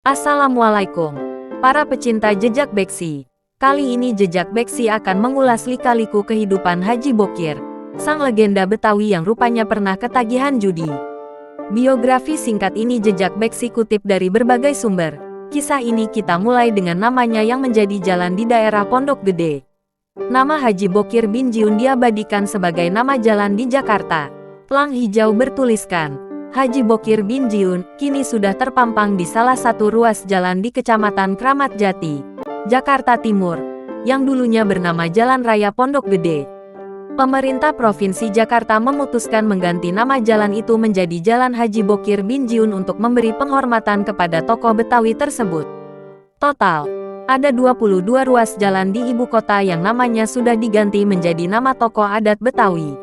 Assalamualaikum, para pecinta jejak Beksi. Kali ini jejak Beksi akan mengulas lika-liku kehidupan Haji Bokir, sang legenda Betawi yang rupanya pernah ketagihan judi. Biografi singkat ini jejak Beksi kutip dari berbagai sumber. Kisah ini kita mulai dengan namanya yang menjadi jalan di daerah Pondok Gede. Nama Haji Bokir bin Jiun diabadikan sebagai nama jalan di Jakarta. Plang hijau bertuliskan Haji Bokir bin Jiun, kini sudah terpampang di salah satu ruas jalan di Kecamatan Kramat Jati, Jakarta Timur, yang dulunya bernama Jalan Raya Pondok Gede. Pemerintah Provinsi Jakarta memutuskan mengganti nama jalan itu menjadi Jalan Haji Bokir bin Jiun untuk memberi penghormatan kepada tokoh Betawi tersebut. Total, ada 22 ruas jalan di ibu kota yang namanya sudah diganti menjadi nama tokoh adat Betawi.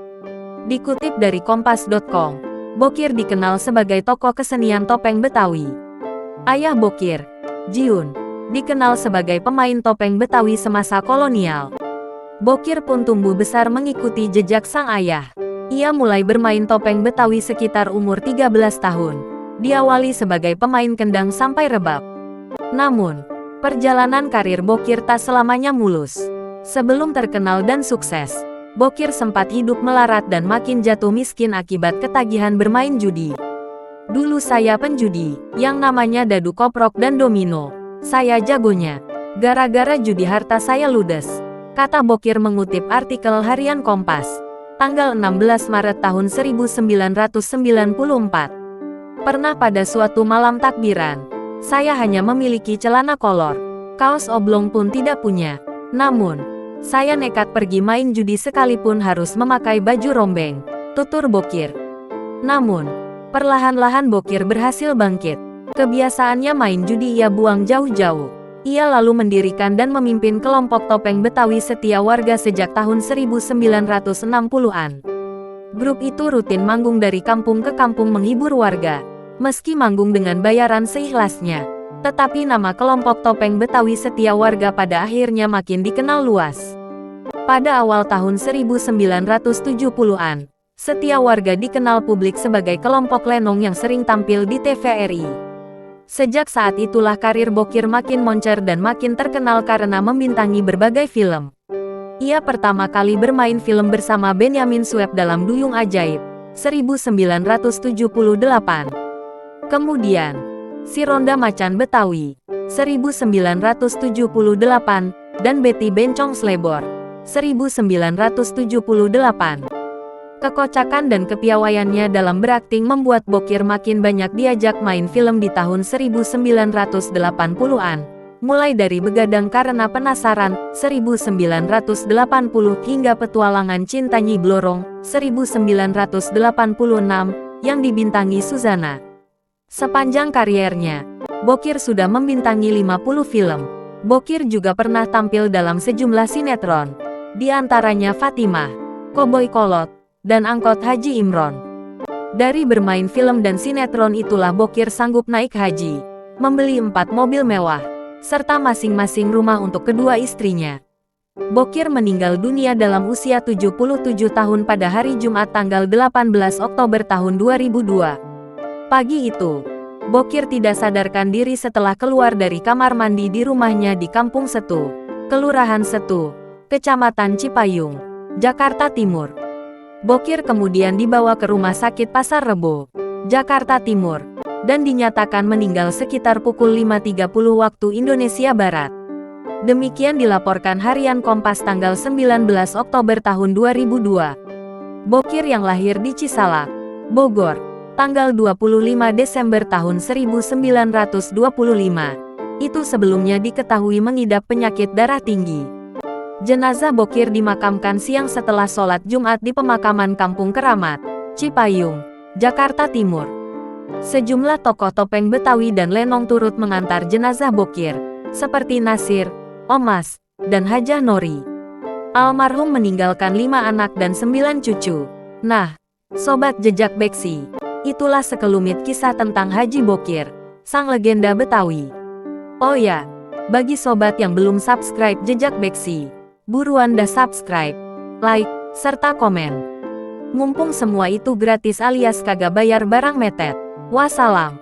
Dikutip dari kompas.com, Bokir dikenal sebagai tokoh kesenian topeng Betawi. Ayah Bokir, Jiun, dikenal sebagai pemain topeng Betawi semasa kolonial. Bokir pun tumbuh besar mengikuti jejak sang ayah. Ia mulai bermain topeng Betawi sekitar umur 13 tahun. Diawali sebagai pemain kendang sampai rebab. Namun, perjalanan karir Bokir tak selamanya mulus. Sebelum terkenal dan sukses, Bokir sempat hidup melarat dan makin jatuh miskin akibat ketagihan bermain judi. Dulu saya penjudi, yang namanya dadu koprok dan domino. Saya jagonya. Gara-gara judi harta saya ludes, kata Bokir mengutip artikel harian Kompas, tanggal 16 Maret tahun 1994. Pernah pada suatu malam takbiran, saya hanya memiliki celana kolor, kaos oblong pun tidak punya. Namun, saya nekat pergi main judi sekalipun harus memakai baju rombeng, tutur Bokir. Namun, perlahan-lahan Bokir berhasil bangkit. Kebiasaannya main judi ia buang jauh-jauh. Ia lalu mendirikan dan memimpin kelompok topeng Betawi Setia Warga sejak tahun 1960-an. Grup itu rutin manggung dari kampung ke kampung menghibur warga. Meski manggung dengan bayaran seikhlasnya, tetapi nama kelompok topeng Betawi Setia Warga pada akhirnya makin dikenal luas. Pada awal tahun 1970-an, Setia Warga dikenal publik sebagai kelompok lenong yang sering tampil di TVRI. Sejak saat itulah karir Bokir makin moncer dan makin terkenal karena membintangi berbagai film. Ia pertama kali bermain film bersama Benyamin Sueb dalam Duyung Ajaib, 1978. Kemudian, Si Ronda Macan Betawi, 1978, dan Betty Bencong Slebor, 1978. Kekocakan dan kepiawaiannya dalam berakting membuat Bokir makin banyak diajak main film di tahun 1980-an, mulai dari Begadang Karena Penasaran, 1980 hingga Petualangan Cinta Nyi Blorong, 1986, yang dibintangi Suzana. Sepanjang kariernya, Bokir sudah membintangi 50 film. Bokir juga pernah tampil dalam sejumlah sinetron, di antaranya Fatimah, Koboi Kolot, dan Angkot Haji Imron. Dari bermain film dan sinetron itulah Bokir sanggup naik haji, membeli 4 mobil mewah, serta masing-masing rumah untuk kedua istrinya. Bokir meninggal dunia dalam usia 77 tahun pada hari Jumat tanggal 18 Oktober tahun 2002. Pagi itu, Bokir tidak sadarkan diri setelah keluar dari kamar mandi di rumahnya di Kampung Setu, Kelurahan Setu, Kecamatan Cipayung, Jakarta Timur. Bokir kemudian dibawa ke Rumah Sakit Pasar Rebo, Jakarta Timur, dan dinyatakan meninggal sekitar pukul 5.30 waktu Indonesia Barat. Demikian dilaporkan harian Kompas tanggal 19 Oktober tahun 2002. Bokir yang lahir di Cisalak, Bogor, tanggal 25 Desember tahun 1925. Itu sebelumnya diketahui mengidap penyakit darah tinggi. Jenazah Bokir dimakamkan siang setelah sholat Jumat di pemakaman Kampung Keramat, Cipayung, Jakarta Timur. Sejumlah tokoh topeng Betawi dan lenong turut mengantar jenazah Bokir, seperti Nasir, Omas, dan Hajah Nori. Almarhum meninggalkan 5 anak dan 9 cucu. Nah, Sobat Jejak Beksi, itulah sekelumit kisah tentang Haji Bokir, sang legenda Betawi. Oh ya, bagi sobat yang belum subscribe Jejak Beksi, buruan dah subscribe, like, serta komen. Mumpung semua itu gratis alias kagak bayar barang metet. Wassalam.